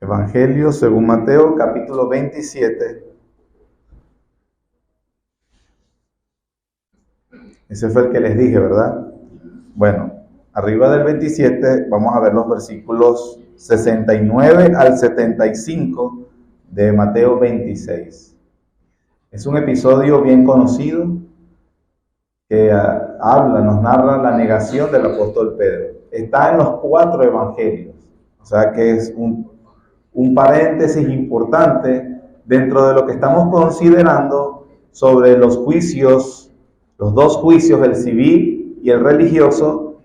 Evangelio según Mateo, capítulo 27. Ese fue el que les dije, ¿verdad? Bueno, arriba del 27 vamos a ver los versículos 69 al 75 de Mateo 26. Es un episodio bien conocido que nos narra la negación del apóstol Pedro. Está en los 4 evangelios, o sea que es un paréntesis importante dentro de lo que estamos considerando sobre los juicios, los 2 juicios, el civil y el religioso,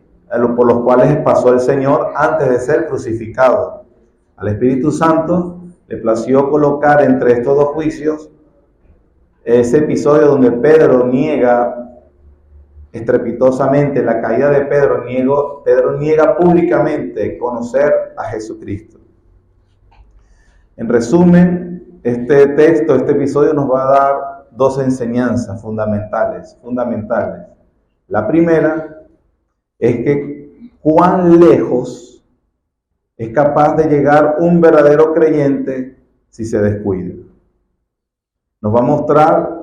por los cuales pasó el Señor antes de ser crucificado. Al Espíritu Santo le plació colocar entre estos 2 juicios ese episodio donde Pedro niega estrepitosamente, la caída de Pedro niega públicamente conocer a Jesucristo. En resumen, este texto, este episodio nos va a dar 2 enseñanzas fundamentales. La primera es que cuán lejos es capaz de llegar un verdadero creyente si se descuida. Nos va a mostrar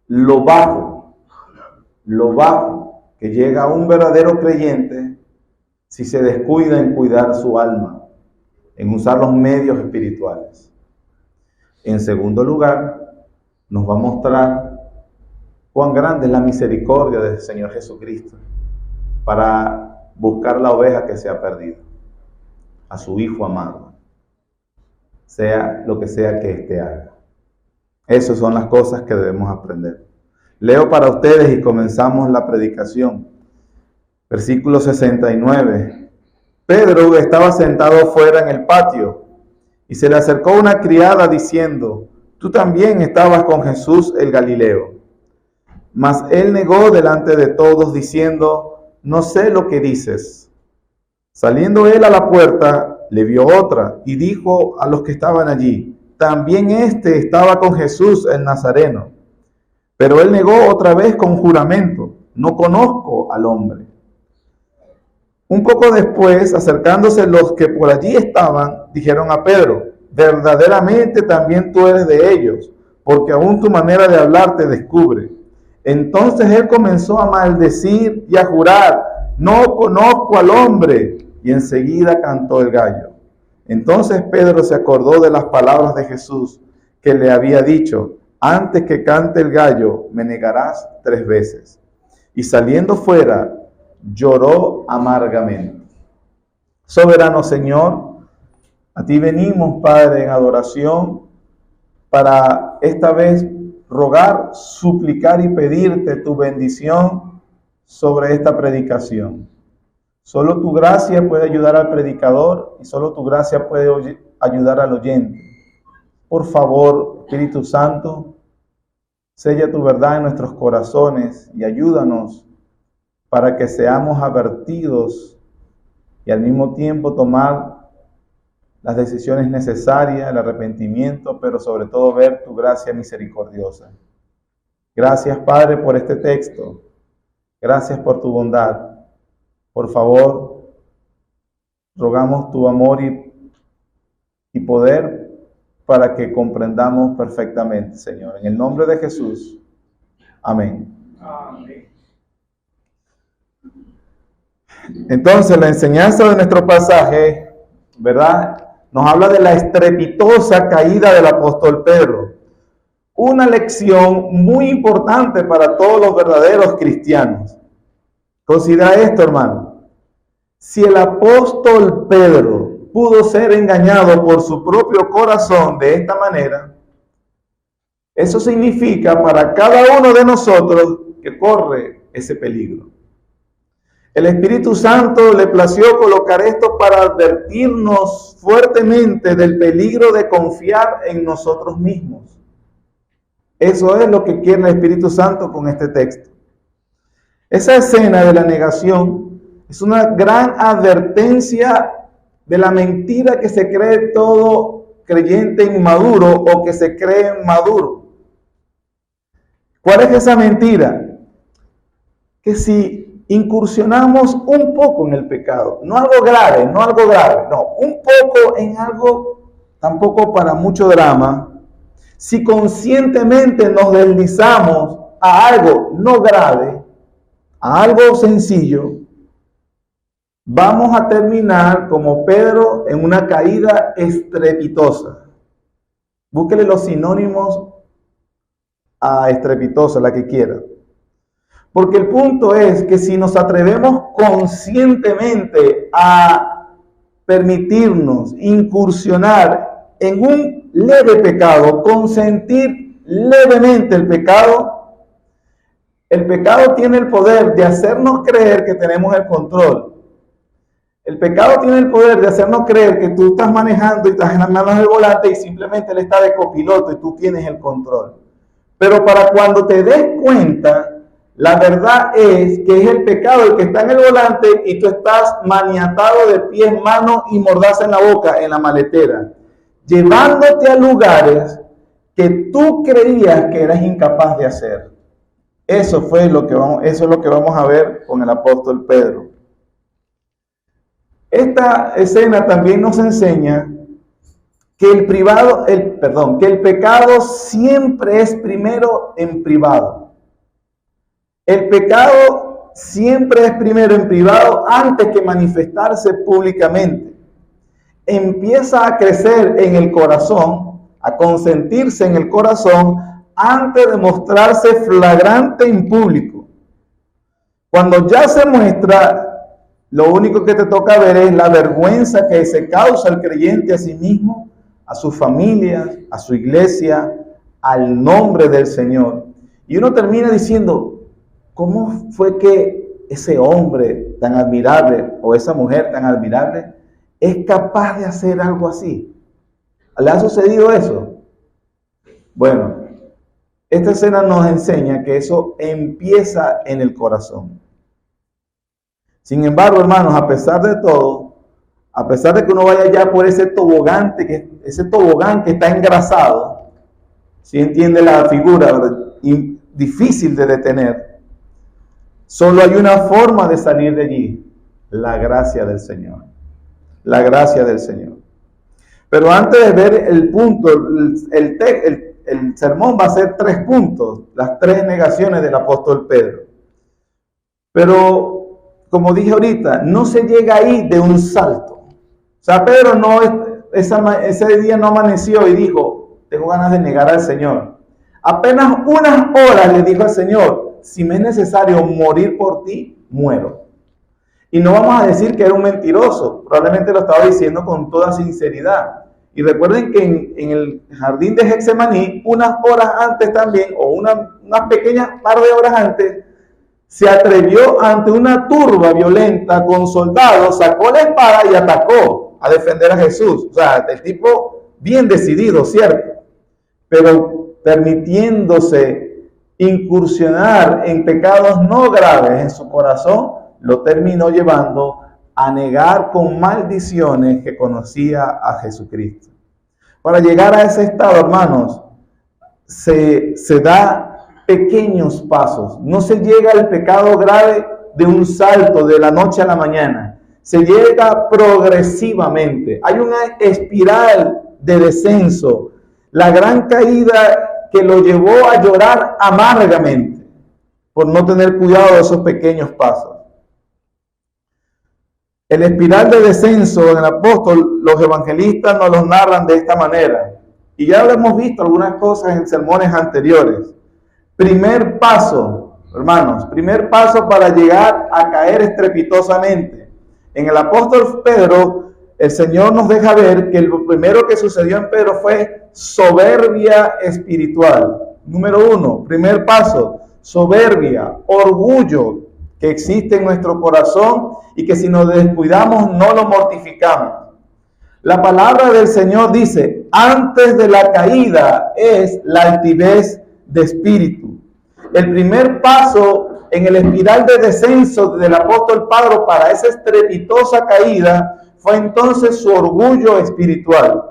lo bajo que llega un verdadero creyente si se descuida en cuidar su alma, en usar los medios espirituales. En segundo lugar, nos va a mostrar cuán grande es la misericordia del Señor Jesucristo para buscar la oveja que se ha perdido, a su Hijo amado, sea lo que sea que éste haga. Esas son las cosas que debemos aprender. Leo para ustedes y comenzamos la predicación. Versículo 69. Pedro estaba sentado fuera en el patio y se le acercó una criada diciendo: «Tú también estabas con Jesús el Galileo». Mas él negó delante de todos diciendo: «No sé lo que dices». Saliendo él a la puerta, le vio otra y dijo a los que estaban allí: «También éste estaba con Jesús el Nazareno». Pero él negó otra vez con juramento: «No conozco al hombre». Un poco después, acercándose los que por allí estaban, dijeron a Pedro: «Verdaderamente también tú eres de ellos, porque aún tu manera de hablar te descubre». Entonces él comenzó a maldecir y a jurar: «No conozco al hombre». Y enseguida cantó el gallo. Entonces Pedro se acordó de las palabras de Jesús que le había dicho: «Antes que cante el gallo, me negarás 3 veces». Y saliendo fuera, lloró amargamente. Soberano Señor, a ti venimos, Padre, en adoración, para esta vez rogar, suplicar y pedirte tu bendición sobre esta predicación. Solo tu gracia puede ayudar al predicador y solo tu gracia puede ayudar al oyente. Por favor, Espíritu Santo, sella tu verdad en nuestros corazones y ayúdanos para que seamos advertidos y al mismo tiempo tomar las decisiones necesarias, el arrepentimiento, pero sobre todo ver tu gracia misericordiosa. Gracias, Padre, por este texto. Gracias por tu bondad. Por favor, rogamos tu amor y poder para que comprendamos perfectamente, Señor. En el nombre de Jesús. Amén. Amén. Entonces, la enseñanza de nuestro pasaje, ¿verdad?, nos habla de la estrepitosa caída del apóstol Pedro. Una lección muy importante para todos los verdaderos cristianos. Considera esto, hermano. Si el apóstol Pedro pudo ser engañado por su propio corazón de esta manera, eso significa para cada uno de nosotros que corre ese peligro. El Espíritu Santo le plació colocar esto para advertirnos fuertemente del peligro de confiar en nosotros mismos. Eso es lo que quiere el Espíritu Santo con este texto. Esa escena de la negación es una gran advertencia de la mentira que se cree todo creyente inmaduro o que se cree maduro. ¿Cuál es esa mentira? Que si incursionamos un poco en el pecado, no algo grave, un poco en algo tampoco para mucho drama, si conscientemente nos deslizamos a algo no grave, a algo sencillo, vamos a terminar como Pedro en una caída estrepitosa. Búsquele los sinónimos a estrepitosa, la que quiera. Porque el punto es que si nos atrevemos conscientemente a permitirnos incursionar en un leve pecado, consentir levemente el pecado tiene el poder de hacernos creer que tenemos el control. El pecado tiene el poder de hacernos creer que tú estás manejando y estás en las manos del volante y simplemente él está de copiloto y tú tienes el control. Pero para cuando te des cuenta, la verdad es que es el pecado el que está en el volante y tú estás maniatado de pies, manos y mordaza en la boca, en la maletera, llevándote a lugares que tú creías que eras incapaz de hacer. Eso es lo que vamos a ver con el apóstol Pedro. Esta escena también nos enseña que el pecado siempre es primero en privado. El pecado siempre es primero en privado antes que manifestarse públicamente. Empieza a crecer en el corazón, a consentirse en el corazón antes de mostrarse flagrante en público. Cuando ya se muestra, lo único que te toca ver es la vergüenza que se causa el creyente a sí mismo, a su familia, a su iglesia, al nombre del Señor. Y uno termina diciendo, ¿cómo fue que ese hombre tan admirable o esa mujer tan admirable es capaz de hacer algo así? ¿Le ha sucedido eso? Bueno, esta escena nos enseña que eso empieza en el corazón. Sin embargo, hermanos, a pesar de todo, a pesar de que uno vaya ya por ese tobogán que está engrasado, si entiende la figura, ¿verdad? Y difícil de detener, solo hay una forma de salir de allí: la gracia del Señor. La gracia del Señor. Pero antes de ver el punto, el sermón va a ser 3 puntos, las 3 negaciones del apóstol Pedro. Pero, como dije ahorita, no se llega ahí de un salto. O sea, Pedro ese día no amaneció y dijo, tengo ganas de negar al Señor. Apenas unas horas le dijo al Señor, si me es necesario morir por ti, muero. Y no vamos a decir que era un mentiroso, probablemente lo estaba diciendo con toda sinceridad. Y recuerden que en el jardín de Getsemaní, unas horas antes también, o unas pequeñas par de horas antes, se atrevió ante una turba violenta con soldados, sacó la espada y atacó a defender a Jesús. O sea, el tipo bien decidido, ¿cierto? Pero permitiéndose incursionar en pecados no graves en su corazón, lo terminó llevando a negar con maldiciones que conocía a Jesucristo. Para llegar a ese estado, hermanos, se da pequeños pasos. No se llega al pecado grave de un salto de la noche a la mañana. Se llega progresivamente. Hay una espiral de descenso. La gran caída que lo llevó a llorar amargamente por no tener cuidado de esos pequeños pasos. El espiral de descenso del apóstol, los evangelistas nos lo narran de esta manera. Y ya lo hemos visto algunas cosas en sermones anteriores. Primer paso, hermanos, primer paso para llegar a caer estrepitosamente. En el apóstol Pedro, el Señor nos deja ver que lo primero que sucedió en Pedro fue soberbia espiritual. Número 1, primer paso, soberbia, orgullo que existe en nuestro corazón y que si nos descuidamos no lo mortificamos. La palabra del Señor dice, antes de la caída es la altivez de espíritu. El primer paso en el espiral de descenso del apóstol Pedro para esa estrepitosa caída fue entonces su orgullo espiritual.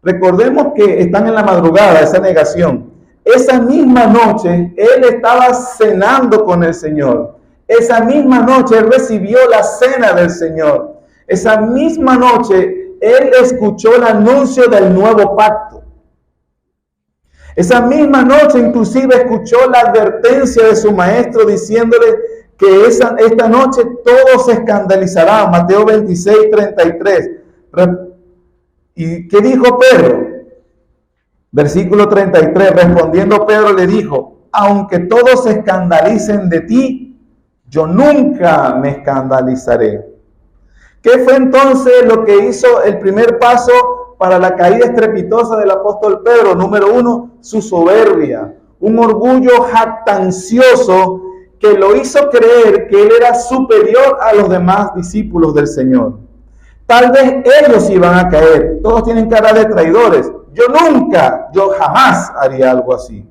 Recordemos que están en la madrugada, esa negación. Esa misma noche él estaba cenando con el Señor. Esa misma noche él recibió la cena del Señor. Esa misma noche él escuchó el anuncio del nuevo pacto. Esa misma noche inclusive escuchó la advertencia de su maestro diciéndole que esta noche todos se escandalizarán. Mateo 26, 33. ¿Y qué dijo Pedro? Versículo 33. Respondiendo Pedro le dijo: aunque todos se escandalicen de ti, yo nunca me escandalizaré. ¿Qué fue entonces lo que hizo el primer paso para la caída estrepitosa del apóstol Pedro? Número 1, su soberbia, un orgullo jactancioso que lo hizo creer que él era superior a los demás discípulos del Señor. Tal vez ellos iban a caer, todos tienen cara de traidores. Yo jamás haría algo así.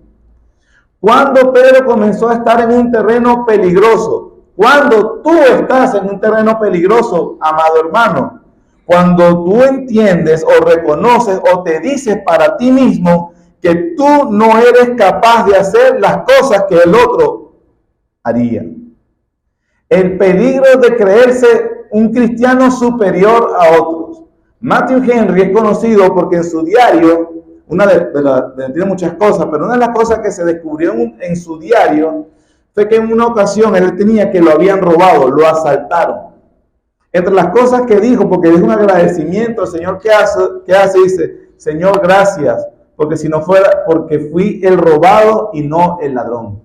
Cuando Pedro comenzó a estar en un terreno peligroso, cuando tú estás en un terreno peligroso, amado hermano, cuando tú entiendes o reconoces o te dices para ti mismo que tú no eres capaz de hacer las cosas que el otro haría. El peligro de creerse un cristiano superior a otros. Matthew Henry es conocido porque en su diario, tiene muchas cosas, pero una de las cosas que se descubrió en su diario fue que en una ocasión él tenía que lo habían robado, lo asaltaron. Entre las cosas que dijo, porque dijo un agradecimiento al Señor, ¿qué hace? Dice: Señor, gracias, porque si no fuera, porque fui el robado y no el ladrón.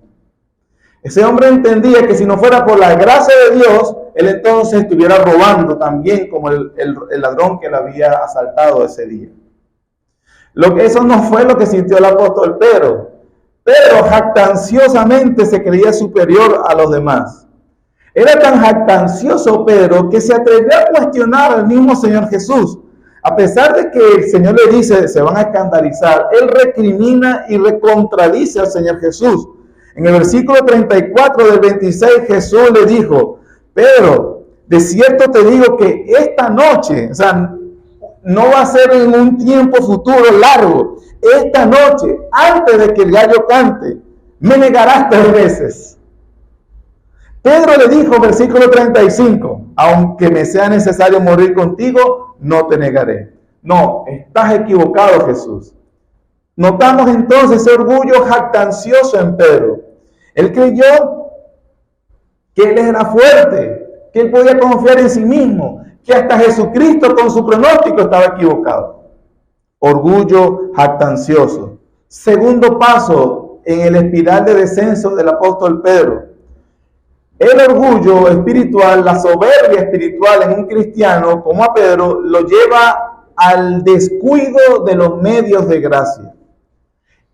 Ese hombre entendía que si no fuera por la gracia de Dios, él entonces estuviera robando también como el ladrón que le había asaltado ese día. Eso no fue lo que sintió el apóstol Pedro. Pedro jactanciosamente se creía superior a los demás. Era tan jactancioso Pedro que se atrevió a cuestionar al mismo Señor Jesús. A pesar de que el Señor le dice, se van a escandalizar, él recrimina y recontradice al Señor Jesús. En el versículo 34 del 26, Jesús le dijo: Pedro, de cierto te digo que esta noche, o sea, no va a ser en un tiempo futuro largo, esta noche, antes de que el gallo cante, me negarás 3 veces. Pedro le dijo, versículo 35, aunque me sea necesario morir contigo, no te negaré. No, estás equivocado, Jesús. Notamos entonces ese orgullo jactancioso en Pedro. Él creyó que él era fuerte, que él podía confiar en sí mismo, que hasta Jesucristo con su pronóstico estaba equivocado. Orgullo jactancioso. Segundo paso en el espiral de descenso del apóstol Pedro. El orgullo espiritual, la soberbia espiritual en un cristiano como a Pedro, lo lleva al descuido de los medios de gracia.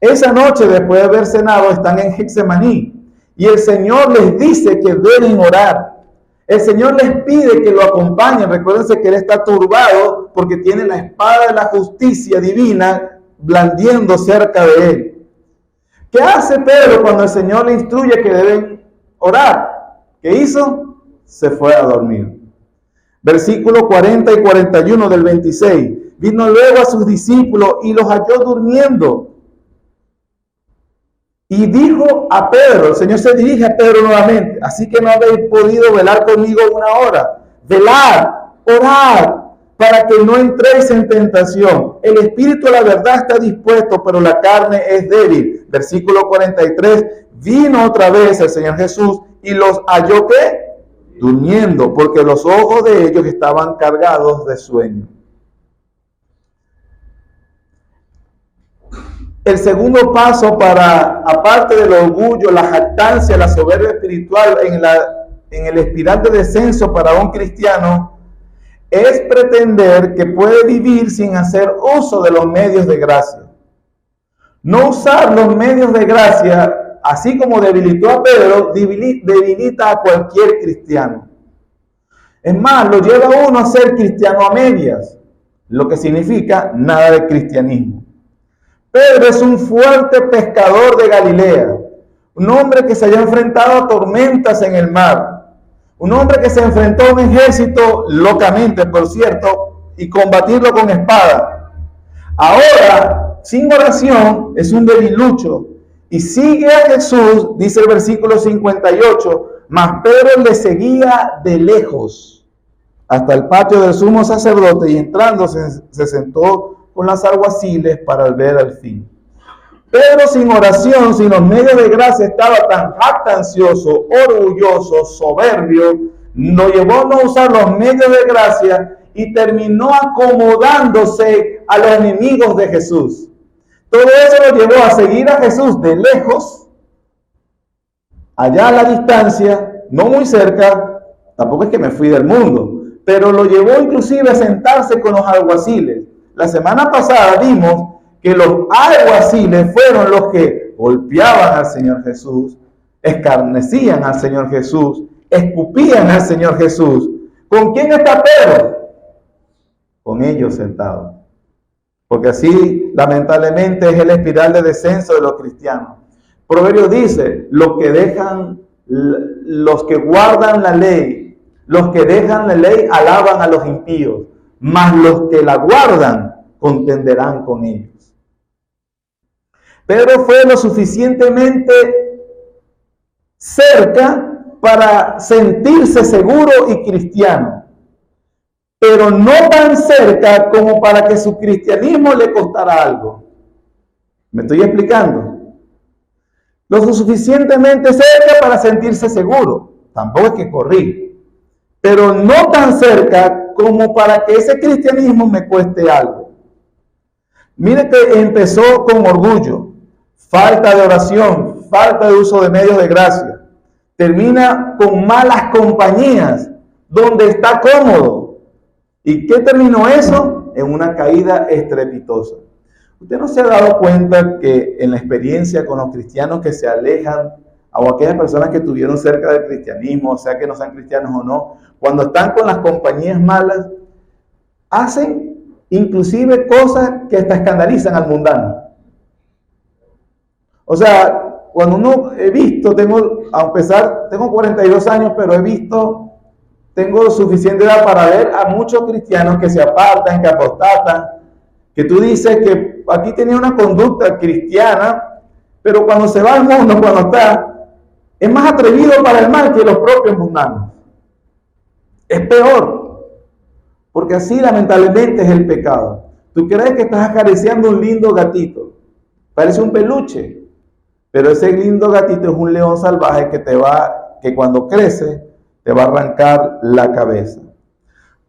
Esa noche, después de haber cenado, están en Getsemaní y el Señor les dice que deben orar. El Señor les pide que lo acompañen. Recuérdense que él está turbado porque tiene la espada de la justicia divina blandiendo cerca de él. ¿Qué hace Pedro cuando el Señor le instruye que deben orar? ¿Qué hizo? Se fue a dormir. Versículos 40 y 41 del 26. Vino luego a sus discípulos y los halló durmiendo. Y dijo a Pedro, el Señor se dirige a Pedro nuevamente: así que no habéis podido velar conmigo 1 hora. Velad, orad, para que no entréis en tentación. El espíritu a la verdad está dispuesto, pero la carne es débil. Versículo 43. Vino otra vez el Señor Jesús y los halló, ¿qué? Durmiendo, porque los ojos de ellos estaban cargados de sueño. El segundo paso para, aparte del orgullo, la jactancia, la soberbia espiritual en el espiral de descenso para un cristiano, es pretender que puede vivir sin hacer uso de los medios de gracia. No usar los medios de gracia, así como debilitó a Pedro, debilita a cualquier cristiano. Es más, lo lleva a uno a ser cristiano a medias, lo que significa nada de cristianismo. Pedro es un fuerte pescador de Galilea, un hombre que se había enfrentado a tormentas en el mar, un hombre que se enfrentó a un ejército locamente, por cierto, y combatirlo con espada. Ahora, sin oración, es un debilucho y sigue a Jesús, dice el versículo 58, mas Pedro le seguía de lejos. hasta el patio del sumo sacerdote, y entrando se sentó con las alguaciles para ver al fin. Pedro, sin oración, sin los medios de gracia, estaba tan jactancioso, orgulloso, soberbio, lo llevó a no usar los medios de gracia y terminó acomodándose a los enemigos de Jesús. Todo eso lo llevó a seguir a Jesús de lejos, allá a la distancia, no muy cerca, tampoco es que me fui del mundo, pero lo llevó inclusive a sentarse con los alguaciles. La semana pasada vimos que los alguaciles fueron los que golpeaban al Señor Jesús, escarnecían al Señor Jesús, escupían al Señor Jesús. ¿Con quién está Pedro? Con ellos sentados. Porque así, lamentablemente, es el espiral de descenso de los cristianos. Proverbio dice, los que guardan la ley, los que dejan la ley alaban a los impíos, mas los que la guardan contenderán con ellos. Pedro fue lo suficientemente cerca para sentirse seguro y cristiano, pero no tan cerca como para que su cristianismo le costara algo. ¿Me estoy explicando? Lo suficientemente cerca para sentirse seguro, tampoco es que corrí, pero no tan cerca como para que ese cristianismo me cueste algo. Mire que empezó con orgullo, falta de oración, falta de uso de medios de gracia. Termina con malas compañías, donde está cómodo. ¿Y qué terminó eso? En una caída estrepitosa. ¿Usted no se ha dado cuenta que en la experiencia con los cristianos que se alejan, o aquellas personas que estuvieron cerca del cristianismo, o sea que no sean cristianos o no, cuando están con las compañías malas, hacen inclusive cosas que hasta escandalizan al mundano? O sea, cuando uno he visto, tengo 42 años, pero tengo suficiente edad para ver a muchos cristianos que se apartan, que apostatan, que tú dices que aquí tenía una conducta cristiana, pero cuando se va al mundo, cuando está, es más atrevido para el mal que los propios mundanos. Es peor, porque así lamentablemente es el pecado. Tú crees que estás acariciando un lindo gatito, parece un peluche, pero ese lindo gatito es un león salvaje que cuando crece te va a arrancar la cabeza.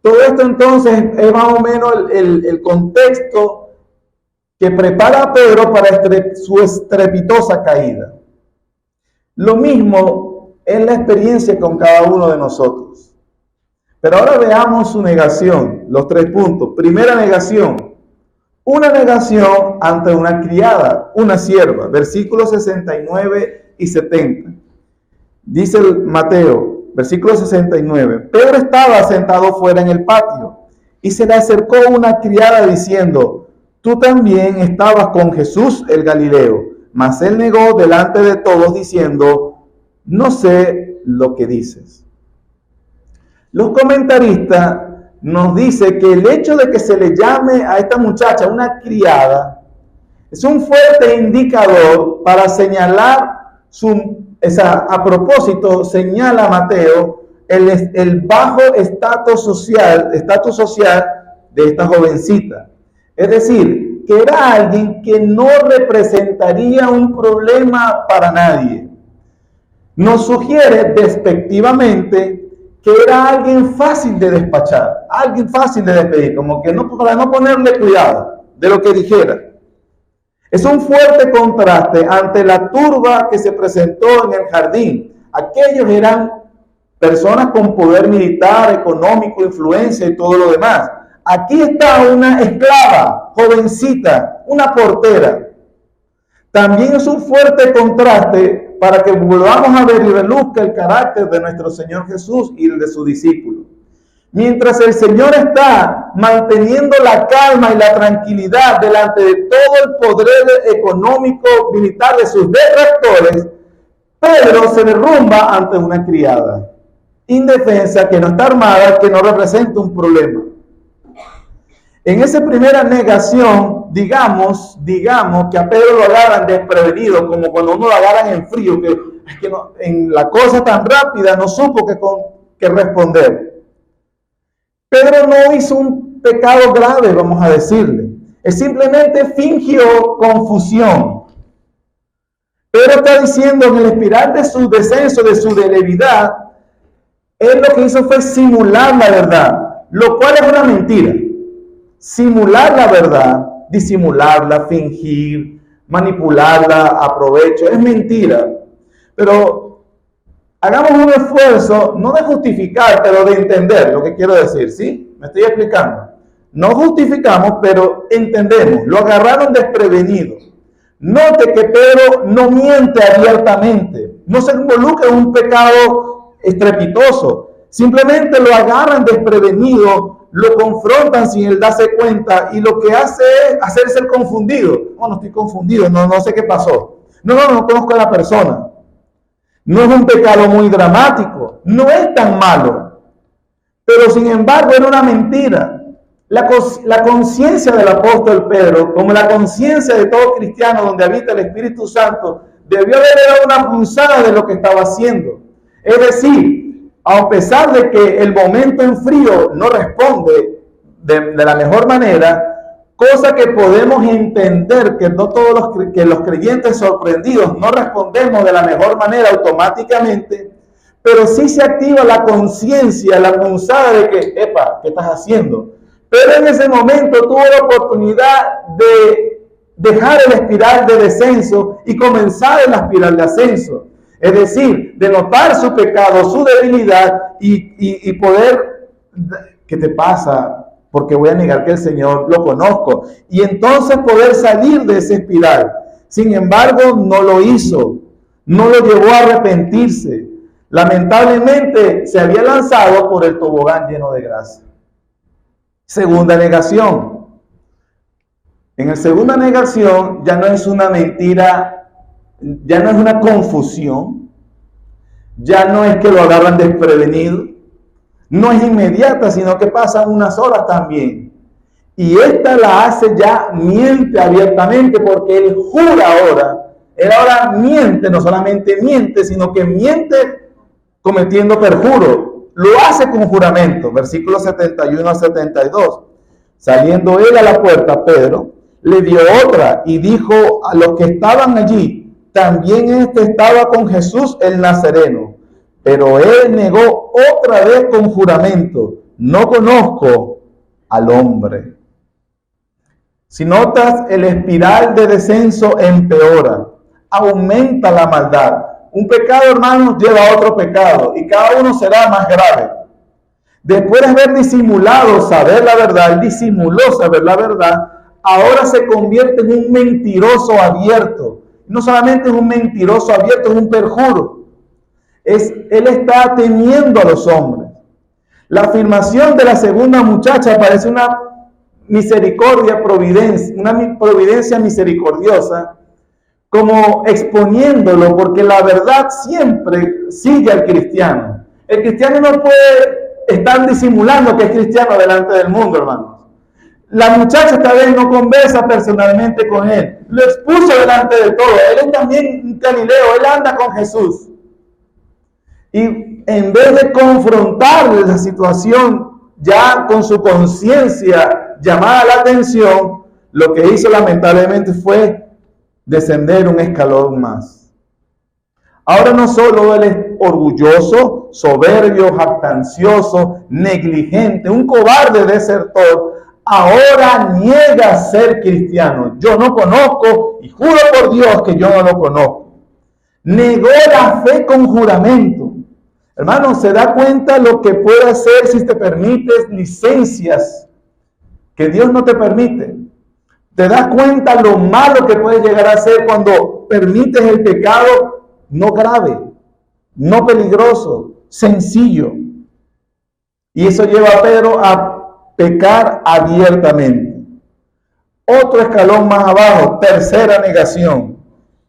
Todo esto entonces es más o menos el contexto que prepara a Pedro para su estrepitosa caída. Lo mismo es la experiencia con cada uno de nosotros. Pero ahora veamos su negación, los 3 puntos. Primera negación. Una negación ante una criada, una sierva, versículos 69 y 70. Dice Mateo, versículo 69, Pedro estaba sentado fuera en el patio y se le acercó una criada diciendo, tú también estabas con Jesús el Galileo. Mas él negó delante de todos diciendo, no sé lo que dices. Los comentaristas nos dice que el hecho de que se le llame a esta muchacha una criada es un fuerte indicador para señalar a propósito señala Mateo el bajo estatus social de esta jovencita. Es decir, que era alguien que no representaría un problema para nadie. Nos sugiere despectivamente que era alguien fácil de despachar, alguien fácil de despedir, como que para no ponerle cuidado de lo que dijera. Es un fuerte contraste ante la turba que se presentó en el jardín. Aquellos eran personas con poder militar, económico, influencia y todo lo demás. Aquí está una esclava, jovencita, una portera. También es un fuerte contraste para que volvamos a ver y reluzca el carácter de nuestro Señor Jesús y el de sus discípulos. Mientras el Señor está manteniendo la calma y la tranquilidad delante de todo el poder económico militar de sus detractores, Pedro se derrumba ante una criada indefensa que no está armada, que no representa un problema. En esa primera negación, digamos que a Pedro lo agarran desprevenido, como cuando uno lo agarran en frío, que en la cosa tan rápida no supo que responder. Pedro no hizo un pecado grave, vamos a decirle. Él simplemente fingió confusión. Pedro está diciendo en el espiral de su descenso, de su debilidad, él lo que hizo fue simular la verdad, lo cual es una mentira. Simular la verdad, disimularla, fingir, manipularla a provecho, es mentira. Pero hagamos un esfuerzo, no de justificar, pero de entender lo que quiero decir, ¿sí? Me estoy explicando. No justificamos, pero entendemos. Lo agarraron desprevenido. Note que Pedro no miente abiertamente, no se involucra en un pecado estrepitoso. Simplemente lo agarran desprevenido, lo confrontan sin él darse cuenta y lo que hace es hacerse confundido. No estoy confundido, no sé qué pasó. No conozco a la persona. No es un pecado muy dramático, no es tan malo, pero sin embargo era una mentira. La conciencia del apóstol Pedro, como la conciencia de todo cristiano donde habita el Espíritu Santo, debió haberle dado una punzada de lo que estaba haciendo. Es decir, a pesar de que el momento en frío no responde de la mejor manera, cosa que podemos entender que no todos los creyentes sorprendidos no respondemos de la mejor manera automáticamente, pero sí se activa la conciencia, la punzada de que, epa, ¿qué estás haciendo? Pero en ese momento tuvo la oportunidad de dejar el espiral de descenso y comenzar en la espiral de ascenso. Es decir, de notar su pecado, su debilidad y poder, ¿qué te pasa? Porque voy a negar que el Señor lo conozco. Y entonces poder salir de ese espiral. Sin embargo, no lo hizo. No lo llevó a arrepentirse. Lamentablemente, se había lanzado por el tobogán lleno de grasa. Segunda negación. En la segunda negación ya no es una mentira, ya no es una confusión, ya no es que lo agarran desprevenido, no es inmediata, sino que pasan unas horas también. Y esta la hace ya, miente abiertamente, porque él jura ahora. Él ahora miente, no solamente miente, sino que miente cometiendo perjuro. Lo hace con juramento, versículos 71 a 72. Saliendo él a la puerta, Pedro le dio otra y dijo a los que estaban allí, también este estaba con Jesús el Nazareno. Pero él negó otra vez con juramento, no conozco al hombre. Si notas, el espiral de descenso empeora, aumenta la maldad. Un pecado, hermanos, lleva a otro pecado y cada uno será más grave. Después de haber disimulado saber la verdad, él disimuló saber la verdad, ahora se convierte en un mentiroso abierto. No solamente es un mentiroso abierto, es un perjuro. Él está temiendo a los hombres. La afirmación de la segunda muchacha parece una providencia misericordiosa, como exponiéndolo, porque la verdad siempre sigue al cristiano. El cristiano no puede estar disimulando que es cristiano delante del mundo, hermanos. La muchacha esta vez no conversa personalmente con él, lo expuso delante de todo. Él es también un Galileo, él anda con Jesús. Y en vez de confrontar la situación ya con su conciencia llamada la atención, lo que hizo lamentablemente fue descender un escalón más. Ahora no solo él es orgulloso, soberbio, jactancioso, negligente, un cobarde desertor, ahora niega ser cristiano. Yo no conozco y juro por Dios que yo no lo conozco. Negó la fe con juramento. Hermano, ¿se da cuenta lo que puede hacer si te permites licencias que Dios no te permite? ¿Te das cuenta lo malo que puede llegar a ser cuando permites el pecado no grave, no peligroso, sencillo? Y eso lleva a Pedro a pecar abiertamente. Otro escalón más abajo, tercera negación.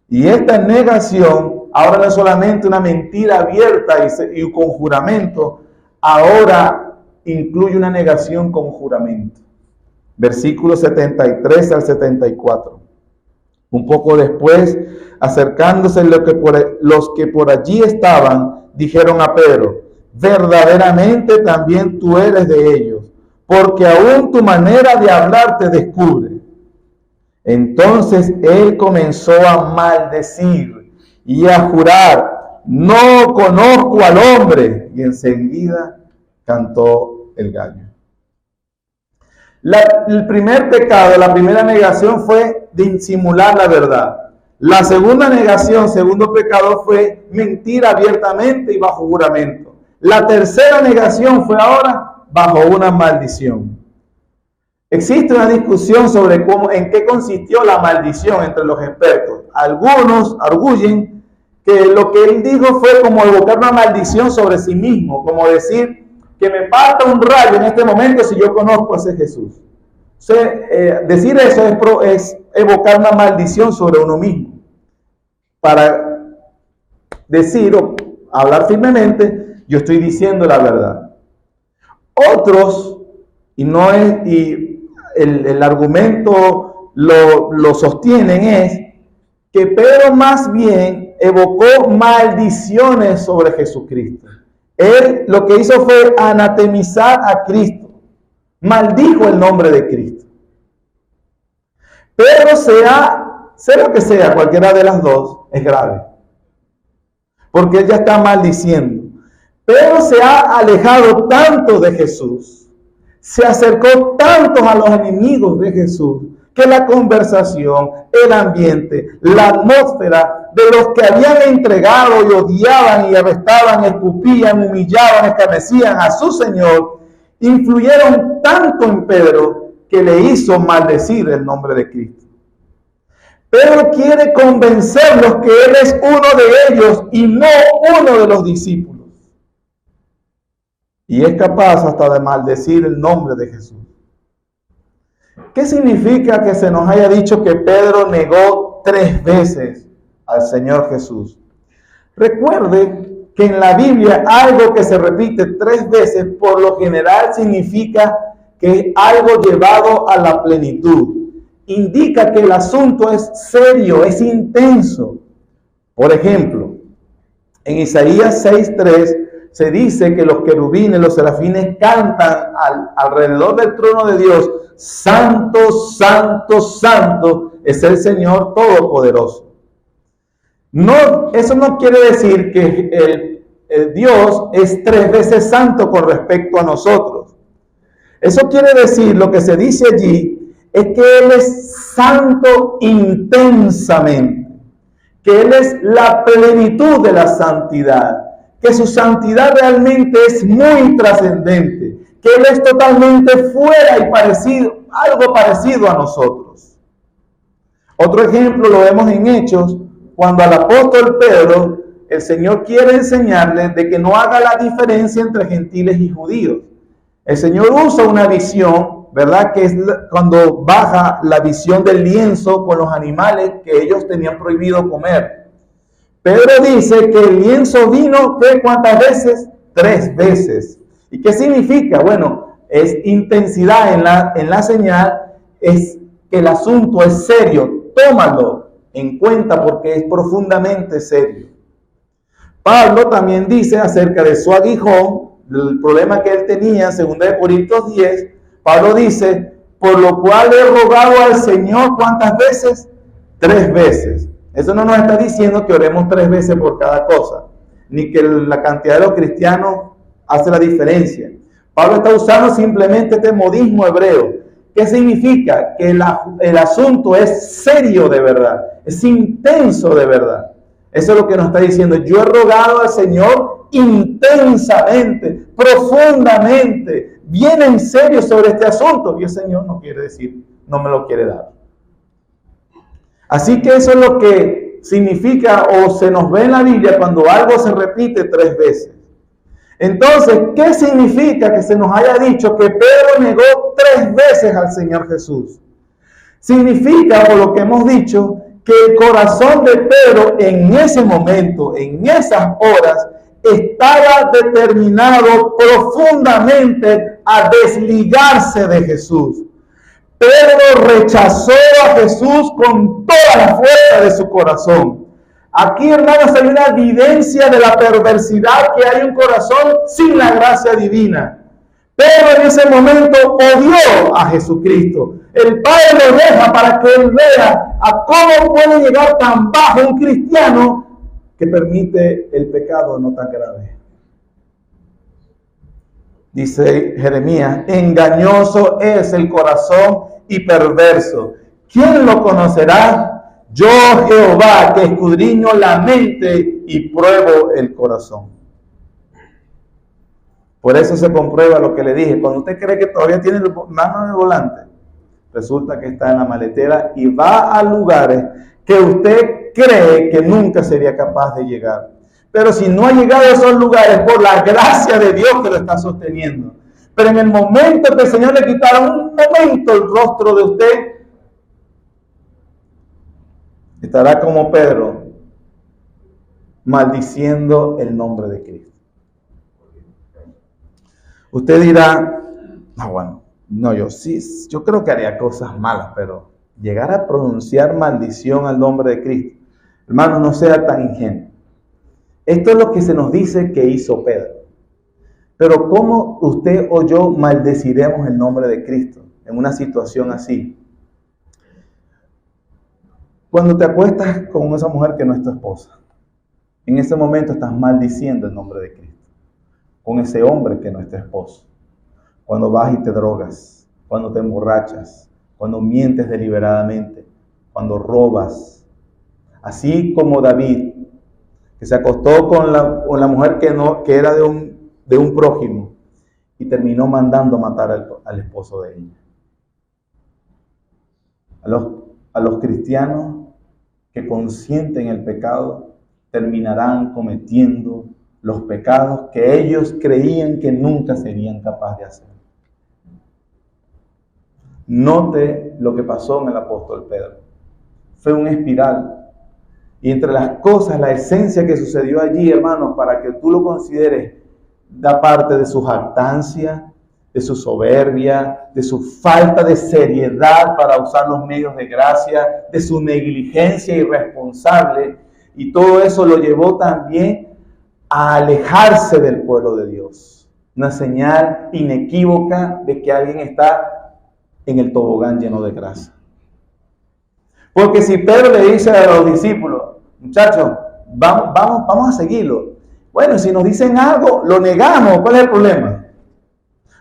Y esta negación ahora no es solamente una mentira abierta y con juramento, ahora incluye una negación con juramento. Versículos 73 al 74. Un poco después, acercándose los que por allí estaban, dijeron a Pedro: verdaderamente también tú eres de ellos, porque aún tu manera de hablar te descubre. Entonces él comenzó a maldecir y a jurar, no conozco al hombre. Y enseguida cantó el gallo. El primer pecado, la primera negación fue de disimular la verdad. La segunda negación, segundo pecado, fue mentir abiertamente y bajo juramento. La tercera negación fue ahora bajo una maldición. Existe una discusión sobre en qué consistió la maldición entre los expertos. Algunos arguyen que lo que él dijo fue como evocar una maldición sobre sí mismo, como decir que me parta un rayo en este momento si yo conozco a ese Jesús. O sea, decir eso es evocar una maldición sobre uno mismo, para decir o hablar firmemente, yo estoy diciendo la verdad. Otros, el argumento lo sostienen, es que Pedro más bien evocó maldiciones sobre Jesucristo. Él lo que hizo fue anatemizar a Cristo, maldijo el nombre de Cristo. Pero sea lo que sea, cualquiera de las dos es grave, porque él ya está maldiciendo. Pero se ha alejado tanto de Jesús, se acercó tanto a los enemigos de Jesús, que la conversación, el ambiente, la atmósfera de los que habían entregado y odiaban y arrestaban, escupían, humillaban, escarnecían a su Señor, influyeron tanto en Pedro que le hizo maldecir el nombre de Cristo. Pedro quiere convencerlos que él es uno de ellos y no uno de los discípulos. Y es capaz hasta de maldecir el nombre de Jesús. ¿Qué significa que se nos haya dicho que Pedro negó 3 veces al Señor Jesús? Recuerde que en la Biblia algo que se repite 3 veces por lo general significa que es algo llevado a la plenitud. Indica que el asunto es serio, es intenso. Por ejemplo, en Isaías 6:3 se dice que los querubines, los serafines cantan alrededor del trono de Dios: Santo, Santo, Santo es el Señor Todopoderoso. No, eso no quiere decir que el Dios es 3 veces santo con respecto a nosotros. Eso quiere decir, lo que se dice allí, es que Él es santo intensamente, que Él es la plenitud de la santidad, que su santidad realmente es muy trascendente, que Él es totalmente fuera y algo parecido a nosotros. Otro ejemplo lo vemos en Hechos, cuando al apóstol Pedro, el Señor quiere enseñarle de que no haga la diferencia entre gentiles y judíos. El Señor usa una visión, ¿verdad? Que es cuando baja la visión del lienzo con los animales que ellos tenían prohibido comer. Pedro dice que el lienzo vino, ¿qué? ¿Cuántas veces? 3 veces. ¿Y qué significa? Bueno, es intensidad en la señal, es que el asunto es serio. Tómalo en cuenta porque es profundamente serio. Pablo también dice acerca de su aguijón, el problema que él tenía, en 2 Corintios 10, Pablo dice: por lo cual he rogado al Señor, ¿cuántas veces? 3 veces. Eso no nos está diciendo que oremos 3 veces por cada cosa, ni que la cantidad de los cristianos hace la diferencia. Pablo está usando simplemente este modismo hebreo. ¿Qué significa? Que el asunto es serio de verdad, es intenso de verdad. Eso es lo que nos está diciendo. Yo he rogado al Señor intensamente, profundamente, bien en serio sobre este asunto. Y el Señor no quiere decir, no me lo quiere dar. Así que eso es lo que significa o se nos ve en la Biblia cuando algo se repite 3 veces. Entonces, ¿qué significa que se nos haya dicho que Pedro negó 3 veces al Señor Jesús? Significa, por lo que hemos dicho, que el corazón de Pedro en ese momento, en esas horas, estaba determinado profundamente a desligarse de Jesús. Pedro rechazó a Jesús con toda la fuerza de su corazón. Aquí, hermanos, hay una evidencia de la perversidad que hay en un corazón sin la gracia divina. Pero en ese momento odió a Jesucristo. El Padre lo deja para que él vea a cómo puede llegar tan bajo un cristiano que permite el pecado no tan grave. Dice Jeremías, engañoso es el corazón y perverso. ¿Quién lo conocerá? Yo, Jehová, que escudriño la mente y pruebo el corazón. Por eso se comprueba lo que le dije. Cuando usted cree que todavía tiene la mano en el volante, resulta que está en la maletera y va a lugares que usted cree que nunca sería capaz de llegar. Pero si no ha llegado a esos lugares por la gracia de Dios que lo está sosteniendo. Pero en el momento que el Señor le quitara un momento el rostro de usted, estará como Pedro, maldiciendo el nombre de Cristo. Usted dirá, yo creo que haría cosas malas, pero llegar a pronunciar maldición al nombre de Cristo, hermano, no sea tan ingenuo. Esto es lo que se nos dice que hizo Pedro. Pero ¿cómo usted o yo maldeciremos el nombre de Cristo en una situación así? Cuando te acuestas con esa mujer que no es tu esposa, en ese momento estás maldiciendo el nombre de Cristo. Con ese hombre que no es tu esposo. Cuando vas y te drogas, cuando te emborrachas, cuando mientes deliberadamente, cuando robas. Así como David, que se acostó con la mujer que era de un prójimo y terminó mandando matar al esposo de ella. A los cristianos que consienten el pecado terminarán cometiendo los pecados que ellos creían que nunca serían capaces de hacer. Note lo que pasó en el apóstol Pedro. Fue una espiral. Y entre las cosas, la esencia que sucedió allí, hermanos, para que tú lo consideres, da parte de su jactancia, de su soberbia, de su falta de seriedad para usar los medios de gracia, de su negligencia irresponsable. Y todo eso lo llevó también a alejarse del pueblo de Dios. Una señal inequívoca de que alguien está en el tobogán lleno de grasa. Porque si Pedro le dice a los discípulos, muchachos, vamos a seguirlo. Bueno, si nos dicen algo, lo negamos. ¿Cuál es el problema?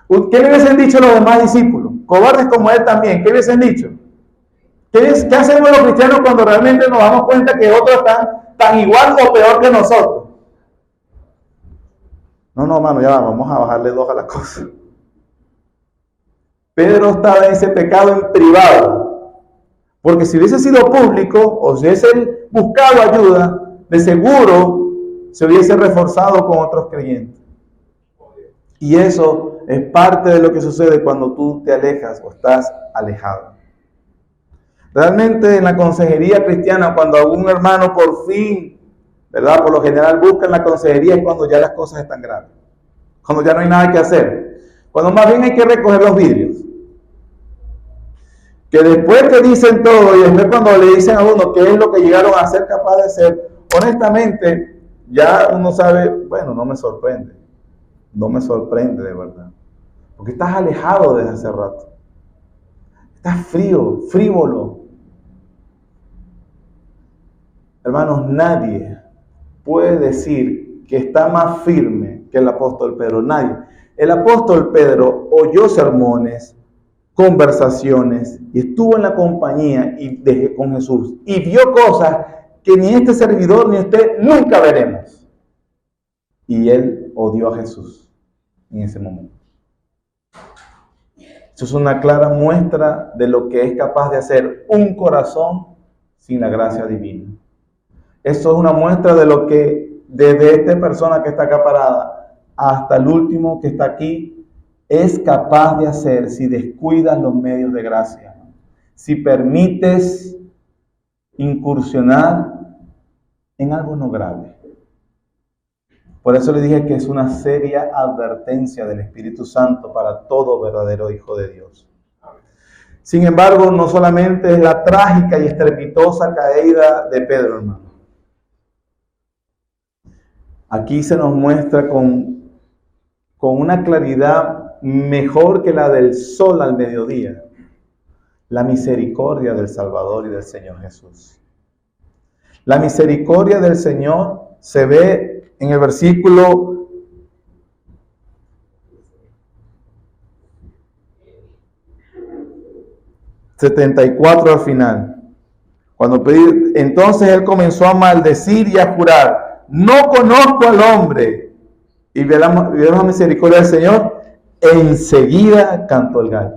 ¿Qué le hubiesen dicho los demás discípulos? Cobardes como él también. ¿Qué hubiesen dicho? ¿Qué hacemos los cristianos cuando realmente nos damos cuenta que otros están tan igual o peor que nosotros? No, hermano, ya vamos a bajarle 2 a la cosa. Pedro estaba en ese pecado en privado. Porque si hubiese sido público o si hubiese buscado ayuda, de seguro se hubiese reforzado con otros creyentes. Y eso es parte de lo que sucede cuando tú te alejas o estás alejado. Realmente en la consejería cristiana, cuando algún hermano por fin, ¿verdad? Por lo general buscan la consejería es cuando ya las cosas están graves. Cuando ya no hay nada que hacer. Cuando más bien hay que recoger los vidrios. Que después que dicen todo y después cuando le dicen a uno qué es lo que llegaron a ser capaz de hacer, honestamente ya uno sabe, bueno, no me sorprende de verdad, porque estás alejado desde hace rato, estás frío, frívolo. Hermanos, nadie puede decir que está más firme que el apóstol Pedro, nadie. El apóstol Pedro oyó sermones, conversaciones y estuvo en la compañía con Jesús y vio cosas que ni este servidor ni usted nunca veremos. Y él odió a Jesús en ese momento. Eso es una clara muestra de lo que es capaz de hacer un corazón sin la gracia divina. Eso es una muestra de lo que desde esta persona que está acá parada hasta el último que está aquí es capaz de hacer si descuidas los medios de gracia, si permites incursionar en algo no grave. Por eso le dije que es una seria advertencia del Espíritu Santo para todo verdadero hijo de Dios. Sin embargo, no solamente es la trágica y estrepitosa caída de Pedro, hermano. Aquí se nos muestra con una claridad mejor que la del sol al mediodía. La misericordia del Salvador y del Señor Jesús. La misericordia del Señor se ve en el versículo 74 al final. Entonces él comenzó a maldecir y a jurar: no conozco al hombre. Y vieron la misericordia del Señor. Enseguida cantó el gallo.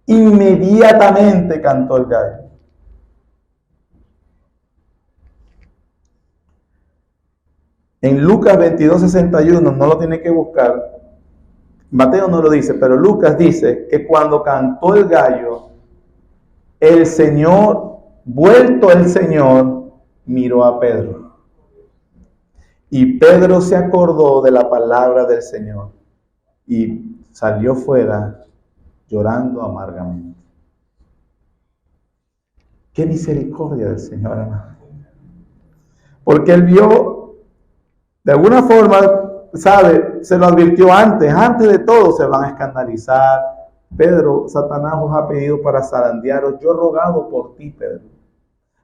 Inmediatamente cantó el gallo. En Lucas 22:61, no lo tiene que buscar. Mateo no lo dice, pero Lucas dice que cuando cantó el gallo, el Señor, vuelto el Señor, miró a Pedro. Y Pedro se acordó de la palabra del Señor y salió fuera llorando amargamente. Qué misericordia del Señor, hermano. Porque él vio, de alguna forma, sabe, se lo advirtió antes de todo se van a escandalizar. Pedro, Satanás os ha pedido para zarandearos. Yo he rogado por ti, Pedro,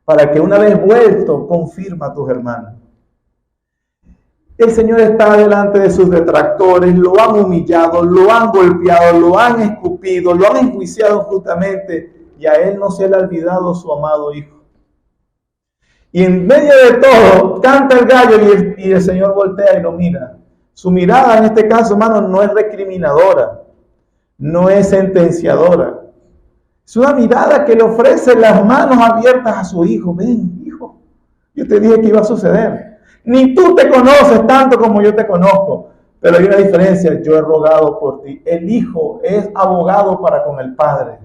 para que una vez vuelto confirma a tus hermanos. El Señor está delante de sus detractores, lo han humillado, lo han golpeado, lo han escupido, lo han enjuiciado justamente, y a él no se le ha olvidado su amado Hijo. Y en medio de todo, canta el gallo y el Señor voltea y lo mira. Su mirada en este caso, hermano, no es recriminadora, no es sentenciadora. Es una mirada que le ofrece las manos abiertas a su hijo. Ven, hijo, yo te dije que iba a suceder. Ni tú te conoces tanto como yo te conozco, pero hay una diferencia. Yo he rogado por ti. El hijo es abogado para con el padre.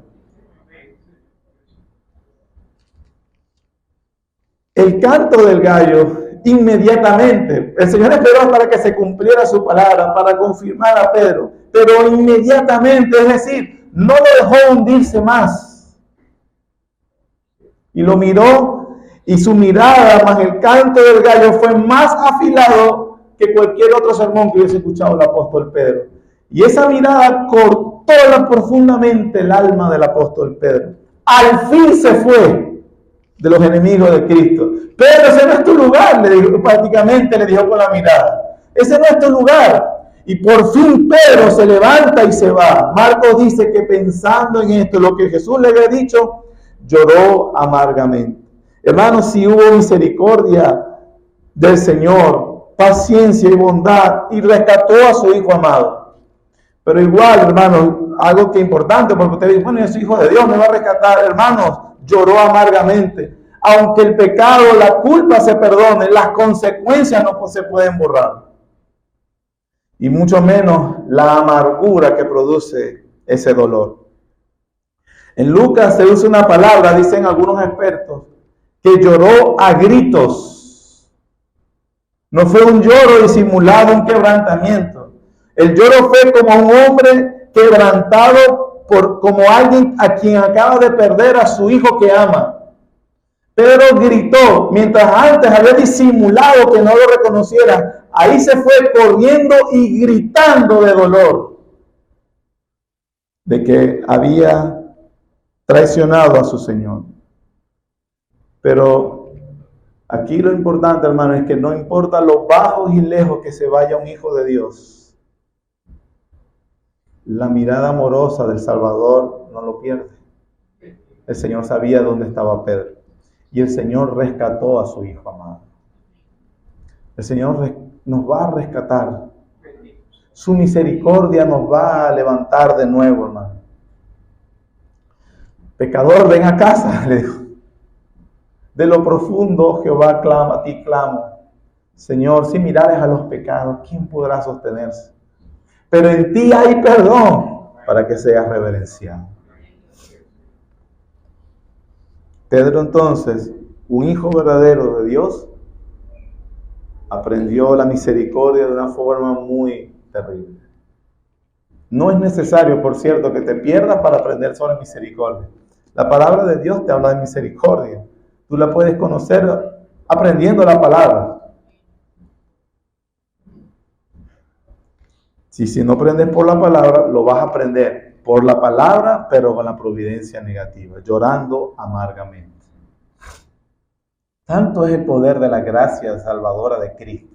El canto del gallo, inmediatamente, el Señor esperó para que se cumpliera su palabra, para confirmar a Pedro, pero inmediatamente, es decir, no lo dejó hundirse más. Y lo miró, y su mirada más el canto del gallo fue más afilado que cualquier otro sermón que hubiese escuchado el apóstol Pedro. Y esa mirada cortó profundamente el alma del apóstol Pedro. Al fin se fue de los enemigos de Cristo. Pedro, ese no es tu lugar, le dijo, prácticamente le dijo con la mirada. Ese no es tu lugar. Y por fin Pedro se levanta y se va. Marcos dice que pensando en esto, lo que Jesús le había dicho, lloró amargamente. Hermanos, si hubo misericordia del Señor, paciencia y bondad, y rescató a su Hijo amado. Pero igual, hermanos, algo que es importante, porque usted dice, bueno, yo soy hijo de Dios, me va a rescatar. Hermanos, lloró amargamente. Aunque el pecado, la culpa se perdone, las consecuencias no se pueden borrar. Y mucho menos la amargura que produce ese dolor. En Lucas se usa una palabra, dicen algunos expertos, que lloró a gritos. No fue un lloro disimulado, un quebrantamiento. El lloro fue como un hombre quebrantado como alguien a quien acaba de perder a su hijo que ama. Pedro gritó, mientras antes había disimulado que no lo reconociera. Ahí se fue corriendo y gritando de dolor, de que había traicionado a su Señor. Pero aquí lo importante, hermano, es que no importa lo bajos y lejos que se vaya un hijo de Dios, la mirada amorosa del Salvador no lo pierde. El Señor sabía dónde estaba Pedro y el Señor rescató a su Hijo amado. El Señor nos va a rescatar. Su misericordia nos va a levantar de nuevo, hermano. Pecador, ven a casa, le dijo. De lo profundo, Jehová clama, a ti clamo. Señor, si mirares a los pecados, ¿quién podrá sostenerse? Pero en ti hay perdón para que seas reverenciado. Pedro entonces, un hijo verdadero de Dios, aprendió la misericordia de una forma muy terrible. No es necesario, por cierto, que te pierdas para aprender sobre misericordia. La palabra de Dios te habla de misericordia. Tú la puedes conocer aprendiendo la palabra. Si no aprendes por la palabra, lo vas a aprender por la palabra, pero con la providencia negativa, llorando amargamente. Tanto es el poder de la gracia salvadora de Cristo,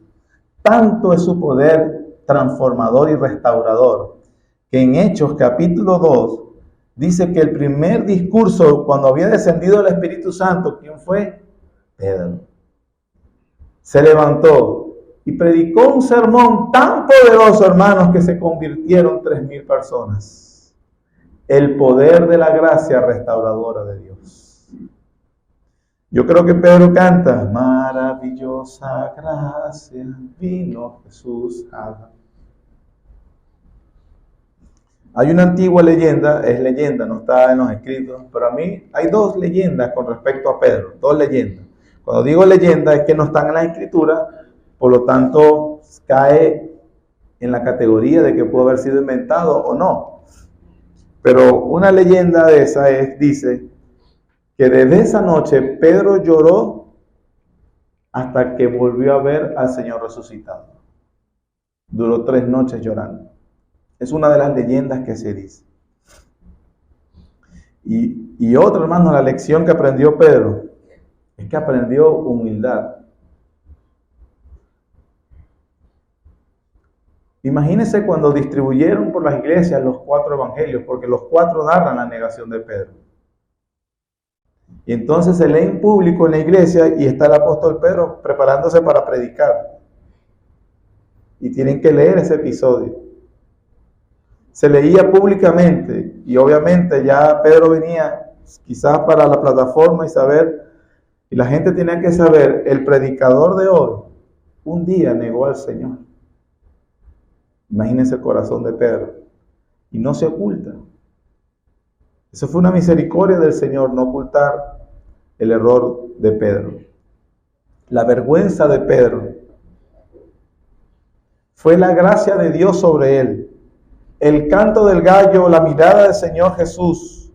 tanto es su poder transformador y restaurador, que en Hechos capítulo 2 dice que el primer discurso cuando había descendido el Espíritu Santo, ¿quién fue? Pedro. Se levantó y predicó un sermón tan poderoso, hermanos, que se convirtieron 3,000 personas. El poder de la gracia restauradora de Dios. Yo creo que Pedro canta, maravillosa gracia vino Jesús a dar. Hay una antigua leyenda, es leyenda, no está en los escritos, pero a mí hay 2 leyendas con respecto a Pedro, 2 leyendas. Cuando digo leyenda es que no están en la escritura, por lo tanto cae en la categoría de que pudo haber sido inventado o no. Pero una leyenda de esa dice que desde esa noche Pedro lloró hasta que volvió a ver al Señor resucitado. Duró 3 noches llorando. Es una de las leyendas que se dice. Y otra, hermano, la lección que aprendió Pedro es que aprendió humildad. Imagínense cuando distribuyeron por las iglesias los 4 evangelios, porque los 4 narran la negación de Pedro. Y entonces se lee en público en la iglesia y está el apóstol Pedro preparándose para predicar. Y tienen que leer ese episodio. Se leía públicamente y obviamente ya Pedro venía quizás para la plataforma y la gente tenía que saber, el predicador de hoy un día negó al Señor. Imagínense el corazón de Pedro. Y no se oculta. Eso fue una misericordia del Señor, no ocultar el error de Pedro. La vergüenza de Pedro fue la gracia de Dios sobre él. El canto del gallo, la mirada del Señor Jesús,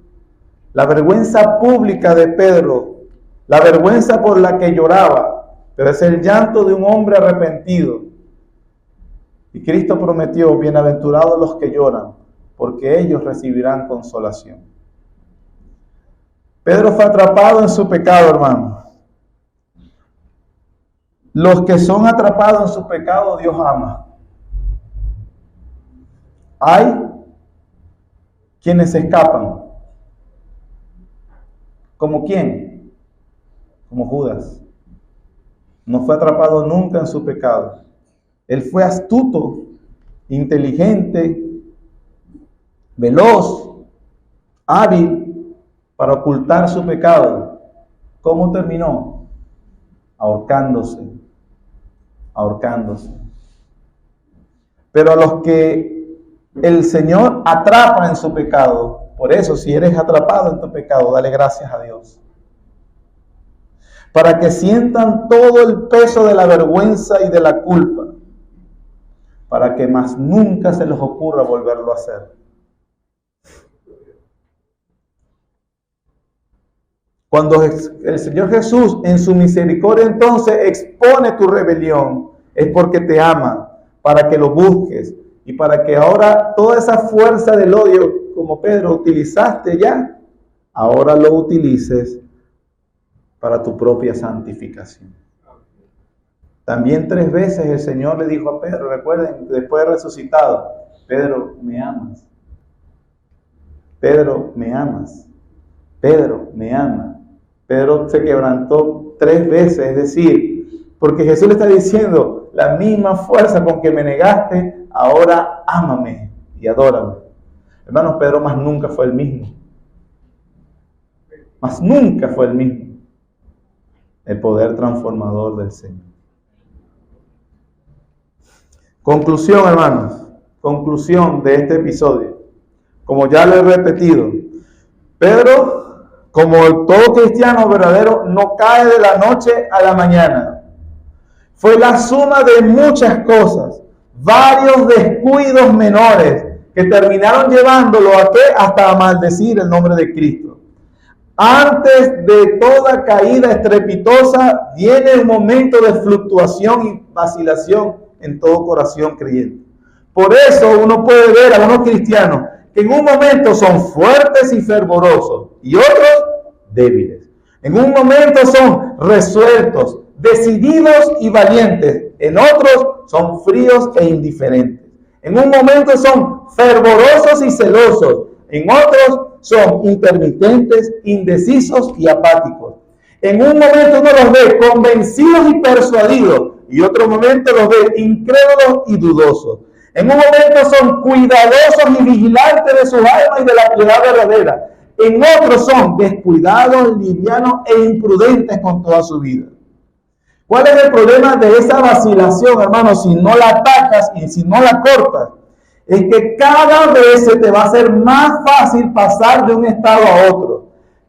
la vergüenza pública de Pedro, la vergüenza por la que lloraba, pero es el llanto de un hombre arrepentido. Y Cristo prometió, bienaventurados los que lloran, porque ellos recibirán consolación. Pedro fue atrapado en su pecado, hermano. Los que son atrapados en su pecado, Dios ama. Hay quienes escapan. ¿Como quién? Como Judas. No fue atrapado nunca en su pecado. Él fue astuto, inteligente, veloz, hábil para ocultar su pecado. ¿Cómo terminó? Ahorcándose. Pero a los que el Señor atrapa en su pecado, por eso si eres atrapado en tu pecado, dale gracias a Dios. Para que sientan todo el peso de la vergüenza y de la culpa, para que más nunca se les ocurra volverlo a hacer. Cuando el Señor Jesús en su misericordia entonces expone tu rebelión, es porque te ama, para que lo busques y para que ahora toda esa fuerza del odio, como Pedro utilizaste ya, ahora lo utilices para tu propia santificación. También 3 veces el Señor le dijo a Pedro, recuerden, después de resucitado, Pedro, ¿me amas? Pedro, ¿me amas? Pedro, ¿me ama? Pedro se quebrantó 3 veces, es decir, porque Jesús le está diciendo, la misma fuerza con que me negaste, ahora ámame y adórame. Hermanos, Pedro más nunca fue el mismo. Más nunca fue el mismo. El poder transformador del Señor. Conclusión, hermanos. Conclusión de este episodio. Como ya lo he repetido, Pedro, como todo cristiano verdadero, no cae de la noche a la mañana. Fue la suma de muchas cosas, varios descuidos menores que terminaron llevándolo a qué, hasta a maldecir el nombre de Cristo. Antes de toda caída estrepitosa viene un momento de fluctuación y vacilación en todo corazón creyente. Por eso uno puede ver a unos cristianos que en un momento son fuertes y fervorosos y otros débiles. En un momento son resueltos, decididos y valientes. En otros son fríos e indiferentes. En un momento son fervorosos y celosos. En otros son intermitentes, indecisos y apáticos. En un momento uno los ve convencidos y persuadidos, y otro momento los ve incrédulos y dudosos. En un momento son cuidadosos y vigilantes de sus almas y de la piedad verdadera. En otros son descuidados, livianos e imprudentes con toda su vida. ¿Cuál es el problema de esa vacilación, hermano? Si no la atacas y si no la cortas, es que cada vez se te va a hacer más fácil pasar de un estado a otro.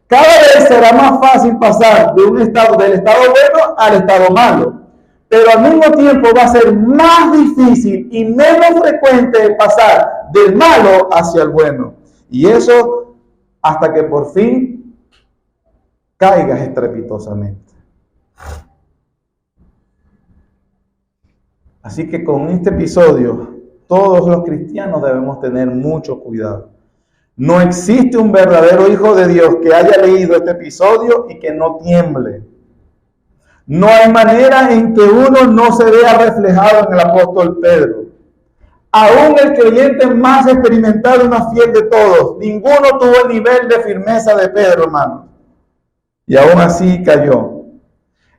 Cada vez será más fácil pasar de un estado, del estado bueno al estado malo. Pero al mismo tiempo va a ser más difícil y menos frecuente pasar del malo hacia el bueno. Y eso hasta que por fin caigas estrepitosamente. Así que con este episodio, todos los cristianos debemos tener mucho cuidado. No existe un verdadero hijo de Dios que haya leído este episodio y que no tiemble. No hay manera en que uno no se vea reflejado en el apóstol Pedro. Aún el creyente más experimentado y más fiel de todos, ninguno tuvo el nivel de firmeza de Pedro, hermano. Y aún así cayó.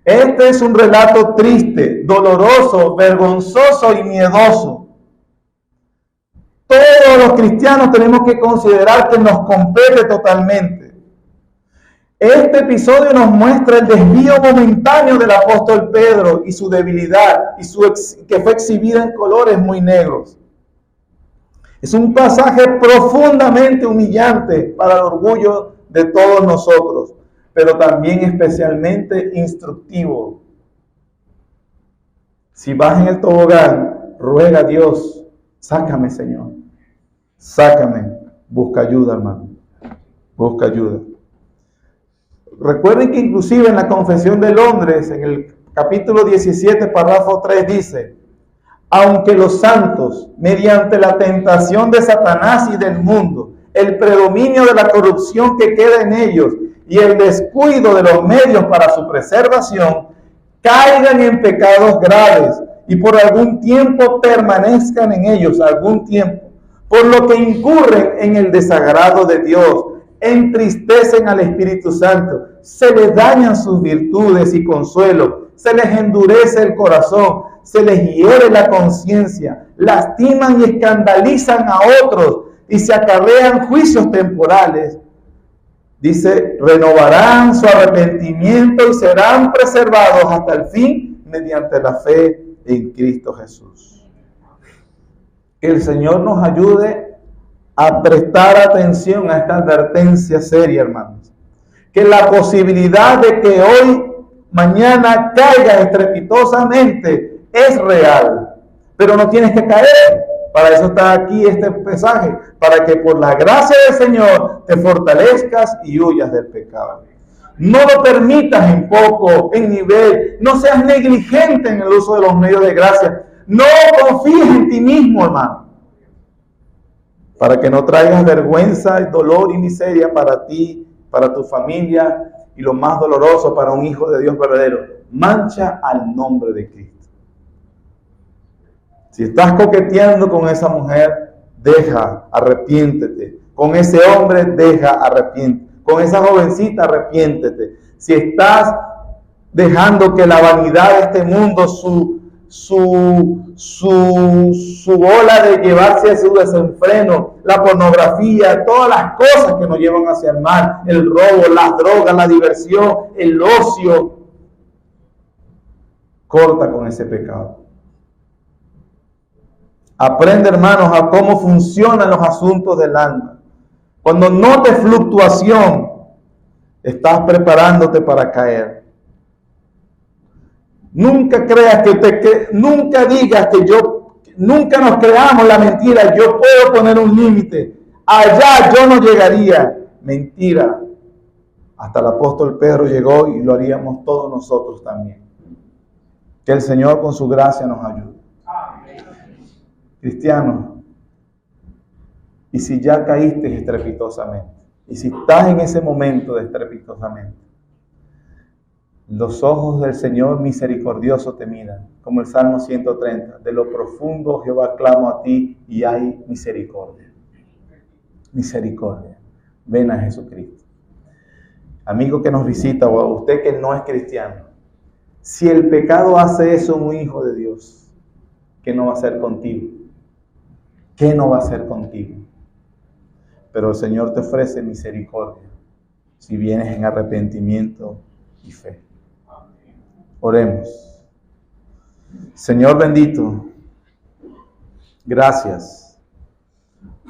Este es un relato triste, doloroso, vergonzoso y miedoso. Todos los cristianos tenemos que considerar que nos compete totalmente. Este episodio nos muestra el desvío momentáneo del apóstol Pedro y su debilidad, que fue exhibida en colores muy negros. Es un pasaje profundamente humillante para el orgullo de todos nosotros, pero también especialmente instructivo. Si vas en el tobogán, ruega a Dios, sácame, Señor, sácame. Busca ayuda, hermano, busca ayuda. Recuerden que inclusive en la Confesión de Londres, en el capítulo 17, párrafo 3, dice: aunque los santos, mediante la tentación de Satanás y del mundo, el predominio de la corrupción que queda en ellos y el descuido de los medios para su preservación, caigan en pecados graves y por algún tiempo permanezcan en ellos, algún tiempo, por lo que incurren en el desagrado de Dios, entristecen al Espíritu Santo, se les dañan sus virtudes y consuelo, se les endurece el corazón, se les hiere la conciencia, lastiman y escandalizan a otros y se acarrean juicios temporales. Dice, renovarán su arrepentimiento y serán preservados hasta el fin mediante la fe en Cristo Jesús. Que el Señor nos ayude a prestar atención a esta advertencia seria, hermanos. Que la posibilidad de que hoy, mañana caiga estrepitosamente es real, pero no tienes que caer. Para eso está aquí este mensaje, para que por la gracia del Señor te fortalezcas y huyas del pecado. No lo permitas en poco, en nivel, no seas negligente en el uso de los medios de gracia, no confíes en ti mismo, hermano, para que no traigas vergüenza, dolor y miseria para ti, para tu familia y lo más doloroso para un hijo de Dios verdadero, mancha al nombre de Cristo. Si estás coqueteando con esa mujer, deja, arrepiéntete. Con ese hombre, deja, arrepiéntete. Con esa jovencita, arrepiéntete. Si estás dejando que la vanidad de este mundo, su ola de llevarse a su desenfreno, la pornografía, todas las cosas que nos llevan hacia el mal, el robo, las drogas, la diversión, el ocio, corta con ese pecado. Aprende, hermanos, a cómo funcionan los asuntos del alma. Cuando notes fluctuación, estás preparándote para caer. Nunca creas nunca digas que nunca nos creamos la mentira, yo puedo poner un límite, allá yo no llegaría. Mentira. Hasta el apóstol Pedro llegó y lo haríamos todos nosotros también. Que el Señor con su gracia nos ayude. Cristiano, y si ya caíste estrepitosamente, y si estás en ese momento de estrepitosamente, los ojos del Señor misericordioso te miran, como el Salmo 130, de lo profundo Jehová clamo a ti y hay misericordia. Misericordia. Ven a Jesucristo. Amigo que nos visita o a usted que no es cristiano, si el pecado hace eso en un hijo de Dios, ¿qué no va a hacer contigo? ¿Qué no va a hacer contigo? Pero el Señor te ofrece misericordia si vienes en arrepentimiento y fe. Oremos. Señor bendito, gracias,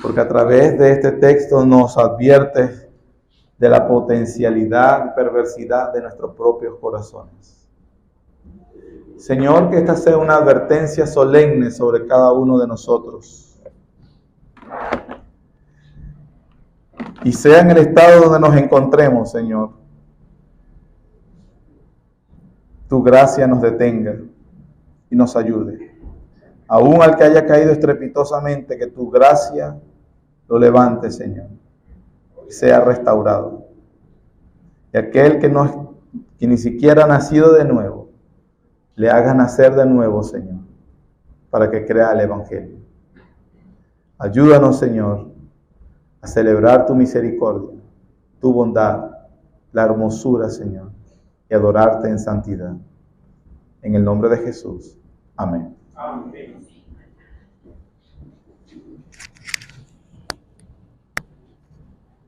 porque a través de este texto nos adviertes de la potencialidad y perversidad de nuestros propios corazones. Señor, que esta sea una advertencia solemne sobre cada uno de nosotros. Y sea en el estado donde nos encontremos, Señor, tu gracia nos detenga y nos ayude. Aún al que haya caído estrepitosamente, que tu gracia lo levante, Señor, y sea restaurado. Y aquel que ni siquiera ha nacido de nuevo, le hagas nacer de nuevo, Señor, para que crea el Evangelio. Ayúdanos, Señor, a celebrar tu misericordia, tu bondad, la hermosura, Señor, y adorarte en santidad. En el nombre de Jesús. Amén. Amén.